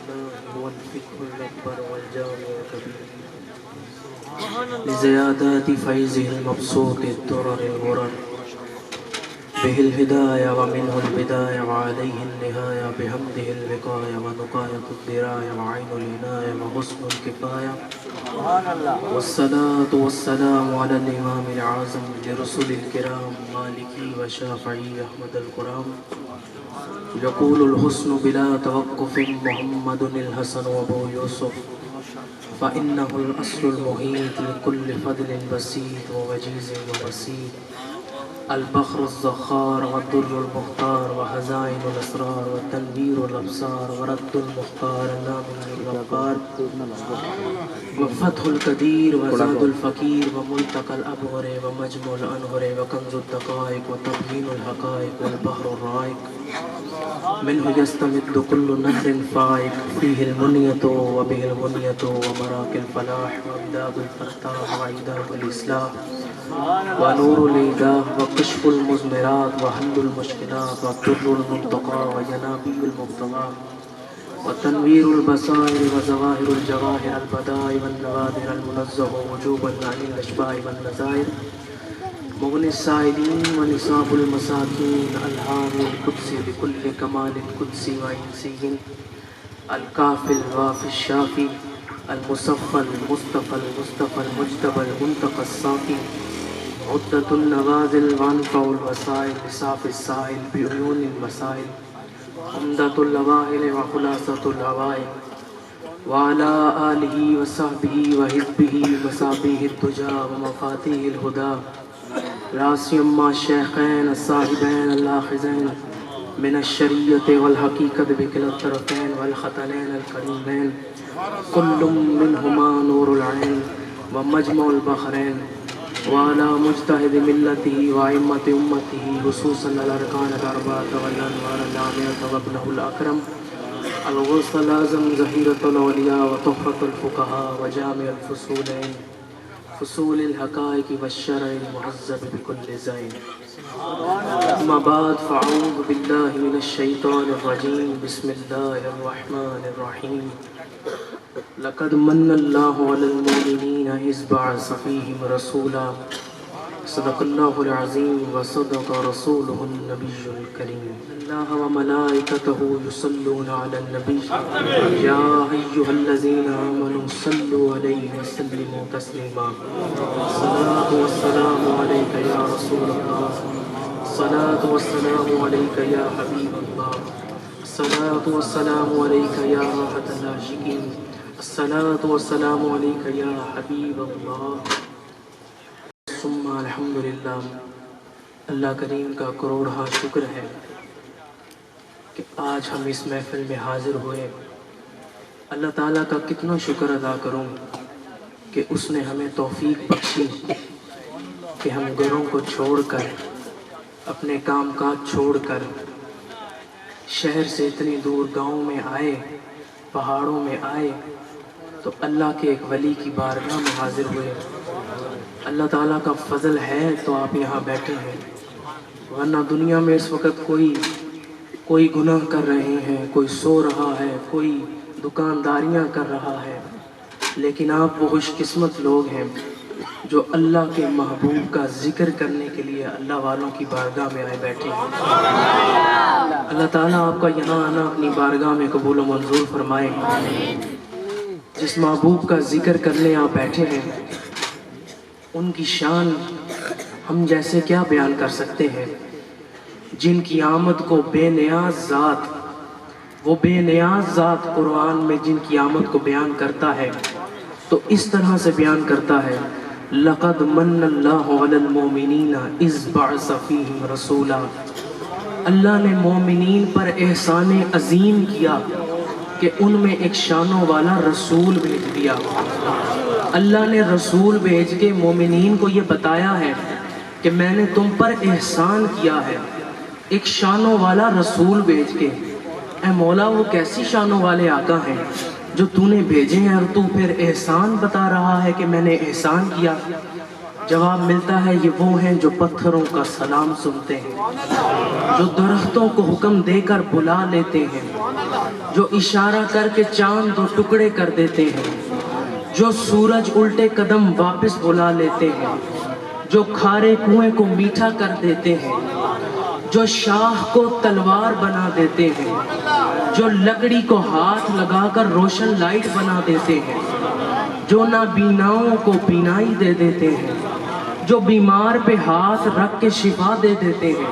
الله هو الفقه الأكبر والجامع الكبير لزيادات فيضه المبسوط الدرر الغرر به الهداية ومنه البداية وعليه النهاية بحمده الوقاية ونقاية الدراية وعين العناية وحسن الكفاية والصلاة والسلام على الإمام الأعظم لرسل الكرام مالكي وشافعي أحمد الكرام يقول الحسن بلا توقف محمد الحسن وأبو يوسف فإنه الأصل المحيط لكل فضل بسيط ووجيز وبسيط البحر الزخار والدر المختار وخزائن الأسرار والتنوير الأبصار ورد المختار النامن الغفار وفتح القدير وزاد الفقير وملتقى الأبهر ومجمع الأنهر وكنز الدقائق وتبيين الحقائق والبحر الرائق منه يستمد كل نهر فائق فيه المنية وبه المنية ومراك الفلاح وامداد الفتاح وعيداء الإصلاح ونور الإيداع وكشف المزمرات وحل المشكلات والدر المنتقى وينابيع المبتغى وتنوير البصائر وظواهر الجواهر البدائع والنوادر المنزه وجوبا عن الأشباه والنزائر مغني السائلين ونصاب المساكين الحامي القدسي بكل كمال القدسي وإنسي الكافي الوافي الشافي المصفى المصطفى المجتبى المنتقى الصافي عدة النوازل وانفع الوسائل لصاف السائل بعيون المسائل عمدة الأواهل وخلاصة الهوائل وعلى آله وصحبه وحزبه ومصابيح الدجى ومفاتيح الهدى راسيا مع الشيخين الصاحبين الآخذين من الشريعة والحقيقة بكلا الطرفين والختنين الكريمين كل منهما نور العين ومجمع البحرين وعلى مجتهد ملته وأئمة أمته خصوصا الأركان الأربعة والأنوار العامرة وابنه الأكرم الغوث الأعظم ظهيرة الأولياء وتحفة الفقهاء وجامع الفصولين فصول الحقائق والشرع المهذب بكل زين أما بعد فأعوذ بالله من الشيطان الرجيم بسم الله الرحمن الرحيم لقد من الله على المؤمنين إذ بعث فيهم رسولا صدق الله العظيم وصدق رسوله النبي الكريم الله وملائكته يصلون على النبي يا أيها الذين آمنوا صلوا عليه وسلموا تسليما الصلاة والسلام عليك يا رسول الله الصلاة والسلام عليك يا حبيب الله الصلاة والسلام عليك يا راحة العاشقين الصلاة والسلام عليك يا حبیب اللہ ثم الحمدللہ اللہ کریم کا کروڑہا شکر ہے کہ آج ہم اس محفل میں حاضر ہوئے اللہ تعالیٰ کا کتنا شکر ادا کروں کہ اس نے ہمیں توفیق بخشی کہ ہم گھروں کو چھوڑ کر اپنے کام کاج چھوڑ کر شہر سے اتنی دور گاؤں میں آئے پہاڑوں میں آئے تو اللہ کے ایک ولی کی بارگاہ میں حاضر ہوئے اللہ تعالیٰ کا فضل ہے تو آپ یہاں بیٹھے ہیں ورنہ دنیا میں اس وقت کوئی گناہ کر رہے ہیں کوئی سو رہا ہے کوئی دکانداریاں کر رہا ہے لیکن آپ وہ خوش قسمت لوگ ہیں جو اللہ کے محبوب کا ذکر کرنے کے لیے اللہ والوں کی بارگاہ میں آئے بیٹھے ہیں اللہ تعالیٰ آپ کا یہاں آنا اپنی بارگاہ میں قبول و منظور فرمائے جس محبوب کا ذکر کرنے آپ بیٹھے ہیں ان کی شان ہم جیسے کیا بیان کر سکتے ہیں جن کی آمد کو بے نیاز ذات وہ بے نیاز ذات قرآن میں جن کی آمد کو بیان کرتا ہے تو اس طرح سے بیان کرتا ہے لقد من اللہ علی المؤمنین اذ بعث فیہم رسولا اللہ نے مومنین پر احسان عظیم کیا کہ ان میں ایک شانوں والا رسول بھیج دیا اللہ نے رسول بھیج کے مومنین کو یہ بتایا ہے کہ میں نے تم پر احسان کیا ہے ایک شانوں والا رسول بھیج کے اے مولا وہ کیسی شانوں والے آقا ہیں جو تو نے بھیجے ہیں اور تو پھر احسان بتا رہا ہے کہ میں نے احسان کیا جواب ملتا ہے یہ وہ ہیں جو پتھروں کا سلام سنتے ہیں، جو درختوں کو حکم دے کر بلا لیتے ہیں، جو اشارہ کر کے چاند دو ٹکڑے کر دیتے ہیں، جو سورج الٹے قدم واپس بلا لیتے ہیں، جو کھارے کنویں کو میٹھا کر دیتے ہیں، جو شاخ کو تلوار بنا دیتے ہیں، جو لکڑی کو ہاتھ لگا کر روشن لائٹ بنا دیتے ہیں، جو نابیناؤں کو بینائی دے دیتے ہیں، جو بیمار پہ ہاتھ رکھ کے شفا دے دیتے ہیں،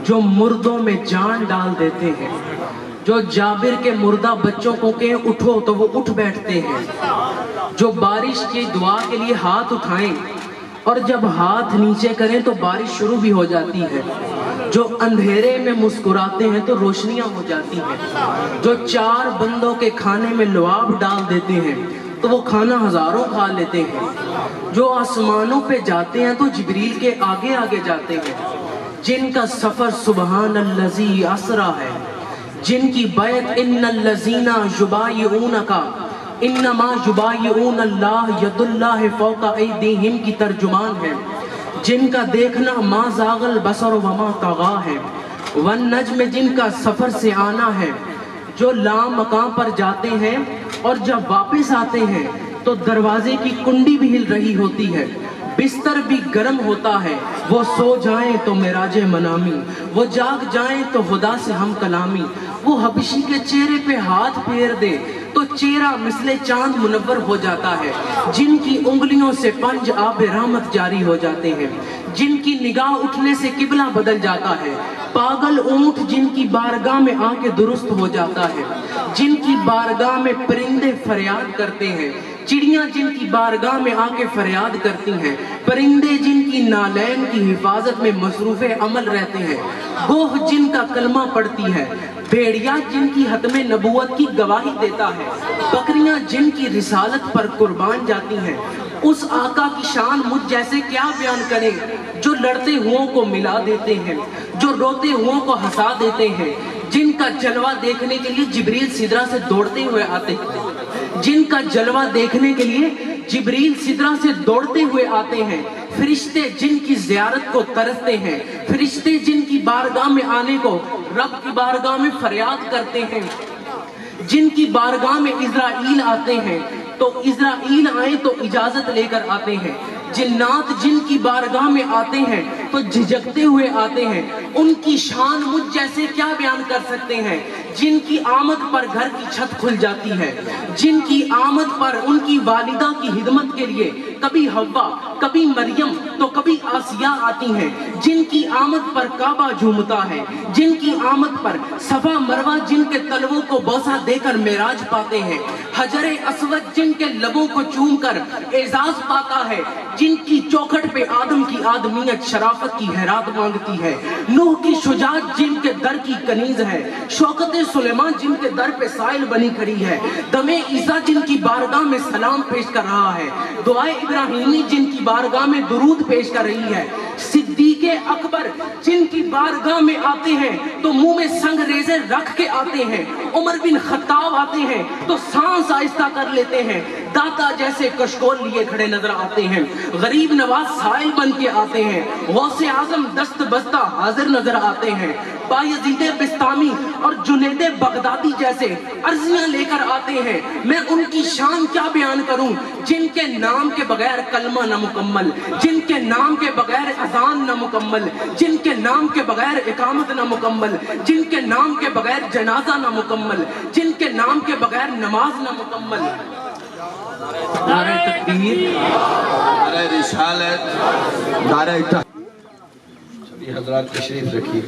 جو مردوں میں جان ڈال دیتے ہیں، جو جابر کے مردہ بچوں کو کہیں اٹھو تو وہ اٹھ بیٹھتے ہیں، جو بارش کی دعا کے لیے ہاتھ اٹھائیں اور جب ہاتھ نیچے کریں تو بارش شروع بھی ہو جاتی ہے، جو اندھیرے میں مسکراتے ہیں تو روشنیاں ہو جاتی ہیں، جو 4 بندوں کے کھانے میں لعاب ڈال دیتے ہیں تو وہ کھانا ہزاروں کھا لیتے ہیں، جو آسمانوں پہ جاتے ہیں تو جبریل کے آگے آگے جاتے ہیں، جن کا سفر سبحان الذی اسرا ہے، جن کی بیعت ان الذین یبایعونک انما یبایعون اللہ ید اللہ فوق ایدیہم کی ترجمان ہے، جن کا دیکھنا ما زاغ البصر وما طغی ہے، والنجم جن کا سفر سے آنا ہے، جو لامکان پر جاتے ہیں اور جب واپس آتے ہیں تو دروازے کی کنڈی بھی ہل رہی ہوتی ہے، بستر بھی گرم ہوتا ہے، وہ سو جائیں تو معراج منامی، وہ جاگ جائیں تو خدا سے ہم کلامی، وہ حبشی کے چہرے پہ ہاتھ پھیر دے تو چہرہ مثل چاند منور ہو جاتا ہے، جن کی انگلیوں سے 5 آب رحمت جاری ہو جاتے ہیں، جن کی نگاہ اٹھنے سے قبلہ بدل جاتا ہے، پاگل اونٹ جن کی بارگاہ میں آ کے درست ہو جاتا ہے، جن کی بارگاہ میں پرندے فریاد کرتے ہیں، چڑیاں جن کی بارگاہ میں آ کے فریاد کرتی ہیں، پرندے جن کی نالین کی حفاظت میں مصروف عمل رہتے ہیں، گوہ جن کا کلمہ پڑھتی ہے، بھیڑیا جن کی ختم نبوت کی گواہی دیتا ہے، بکریاں جن کی رسالت پر قربان جاتی ہیں، اس آقا کی شان مجھ جیسے کیا بیان کریں جو لڑتے ہوں کو ملا دیتے ہیں، جو روتے ہوں کو ہنسا دیتے ہیں، جن کا جلوہ دیکھنے کے لیے جبریل سدرہ سے دوڑتے ہوئے آتے ہیں، جن کا جلوہ دیکھنے کے لیے جبریل سدرہ سے دوڑتے ہوئے آتے ہیں، فرشتے جن کی زیارت کو ترستے ہیں، فرشتے جن کی بارگاہ میں آنے کو رب کی بارگاہ میں فریاد کرتے ہیں، جن کی بارگاہ میں اسرائیل آتے ہیں تو اسرائیل آئیں تو اجازت لے کر آتے ہیں، جنات جن کی بارگاہ میں آتے ہیں تو جھجکتے ہوئے آتے ہیں، ان کی شان مجھ جیسے کیا بیان کر سکتے ہیں، جن کی آمد پر گھر کی چھت کھل جاتی ہے، جن کی آمد پر ان کی والدہ کی خدمت کے لیے کبھی حوا کبھی مریم تو کبھی آسیہ آتی ہیں، جن کی آمد پر کعبہ جھومتا ہے، جن کی آمد پر صفا مروہ جن کے تلووں کو بوسہ دے کر معراج پاتے ہیں، حجر اسود جن کے لبوں کو چوم کر اعزاز پاتا ہے، جن کی چوکھٹ پہ آدم کی آدمیت شرافت کی حیرات مانگتی ہے، نوح کی شجاعت جن کے در کی کنیز ہے، شوکت سلیمان جن کے در پہ سائل بنی کھڑی ہے، دم عیسیٰ جن کی بارگاہ میں سلام پیش کر رہا ہے، دعائے ابراہیمی جن کی بارگاہ میں درود پیش کر رہی ہے، صدیق اکبر جن کی بارگاہ میں آتے ہیں تو منہ میں سنگ ریزے رکھ کے آتے ہیں، عمر بن خطاب آتے ہیں تو سانس آہستہ کر لیتے ہیں، داتا جیسے کشکول لیے کھڑے نظر آتے ہیں، غریب نواز سائل بن کے آتے ہیں، غوث اعظم دست بستہ حاضر نظر آتے ہیں، بایزید بستامی اور جنید بغدادی جیسے عرضیاں لے کر آتے ہیں، میں ان کی شان کیا بیان کروں جن کے نام کے بغیر کلمہ نہ مکمل، جن کے نام کے بغیر اذان نہ مکمل، جن کے نام کے بغیر اقامت نہ مکمل، جن کے نام کے بغیر جنازہ نہ مکمل، جن کے نام کے بغیر نماز نہ مکمل۔ نعرہ تکبیر، نعرہ رسالت، نعرہ سبھی حضرات تشریف رکھیے۔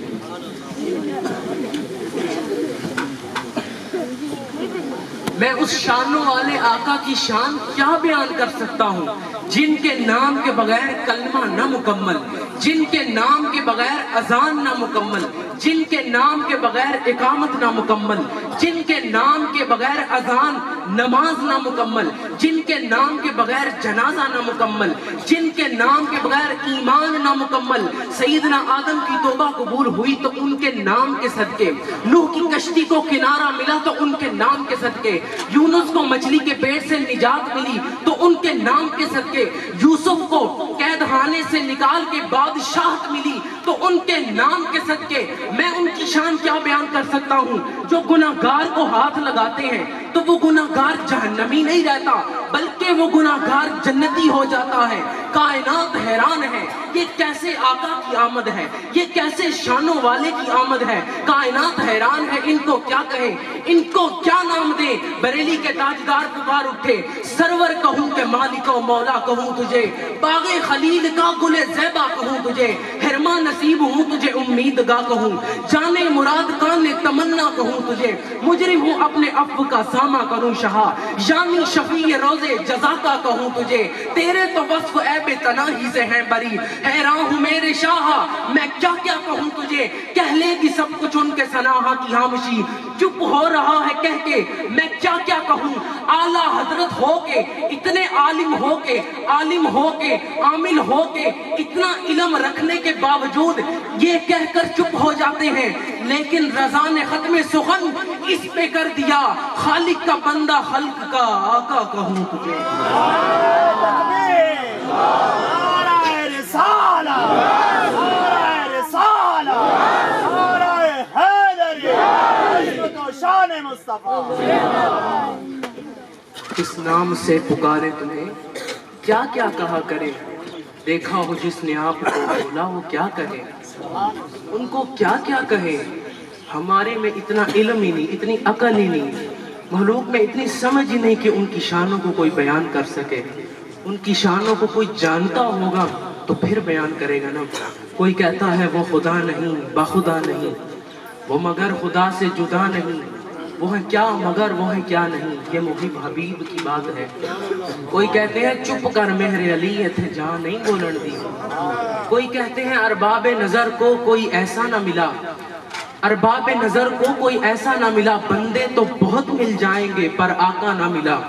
میں اس شانوں والے آقا کی شان کیا بیان کر سکتا ہوں جن کے نام کے بغیر کلمہ نہ مکمل، جن کے نام کے بغیر اذان نہ مکمل، جن کے نام کے بغیر اقامت نہ مکمل، جن کے نام کے بغیر اذان نماز نہ مکمل، جن کے نام کے بغیر جنازہ نہ مکمل، جن کے نام کے بغیر ایمان نہ مکمل۔ سیدنا آدم کی توبہ قبول ہوئی تو ان کے نام کے صدقے، نوح کی کشتی کو کنارہ ملا تو ان کے نام کے صدقے، یونس کو مچھلی کے پیٹ سے نجات ملی تو ان کے نام کے صدقے، یوسف کو قید خانے سے نکال کے بادشاہت ملی تو ان کے نام کے صدقے۔ میں ان کی شان کیا بیان کر سکتا ہوں؟ جو گناہگار کو ہاتھ لگاتے ہیں تو وہ گناہگار جہنمی نہیں رہتا بلکہ وہ گناہگار جنتی ہو جاتا ہے۔ کائنات حیران ہے، یہ کیسے آقا کی آمد ہے، یہ کیسے شانوں والے کی آمد ہے۔ کائنات حیران ہے، ان کو کیا کہیں، ان کو کیا نام دیں۔ بریلی کے تاجدار پکار اٹھے، سرور کہوں کہ مالک و مولا کہوں تجھے، باغ خلیل کا گل زیبا کہوں تجھے، حرما نصیب ہوں تجھے امیدگاہ کہوں، جانے مراد کان تمنا کہوں تجھے، مجرم ہوں اپنے عفو کا سامہ کروں شہا، یامی شفیع روزے جزا کا کہوں تجھے، تیرے تو وصف عیب تناہی سے ہیں بری، حیران ہوں میرے شاہ میں کیا کیا کہوں تجھے، کہہ لے گی سب کچھ ان کے سناہا کی خاموشی، چپ ہو رہا ہے کہہ کے میں کیا کیا کہوں۔ اعلیٰ حضرت ہو کے اتنے عالم ہو کے، عالم ہو کے عامل ہو کے، اتنا علم رکھنے کے باوجود یہ کہہ کر چپ ہو جاتے ہیں، لیکن رضا نے ختم سخن اس پہ کر دیا، خالق کا بندہ خلق کا آقا کہوں تجھے۔ اس نام سے پکارے تمہیں کیا کیا کہا کرے، دیکھا ہو جس نے آپ کو بولا وہ کیا کہے، ان کو کیا کیا کہے۔ ہمارے میں اتنا علم ہی نہیں، اتنی عقل ہی نہیں، مخلوق میں اتنی سمجھ ہی نہیں کہ ان کی شانوں کو کوئی بیان کر سکے۔ ان کی شانوں کو کوئی جانتا ہوگا تو پھر بیان کرے گا نا۔ کوئی کہتا ہے وہ خدا نہیں، بخدا نہیں، وہ مگر خدا سے جدا نہیں، وہ ہے کیا مگر وہ ہے کیا نہیں، یہ محب حبیب کی بات ہے۔ کوئی کہتے ہیں چپ کر مہر علی تھے جہاں نہیں بولن دی، کوئی کہتے ہیں ارباب نظر کو کوئی ایسا نہ ملا، ارباب نظر کو کوئی ایسا نہ ملا، بندے تو بہت مل جائیں گے پر آقا نہ ملا۔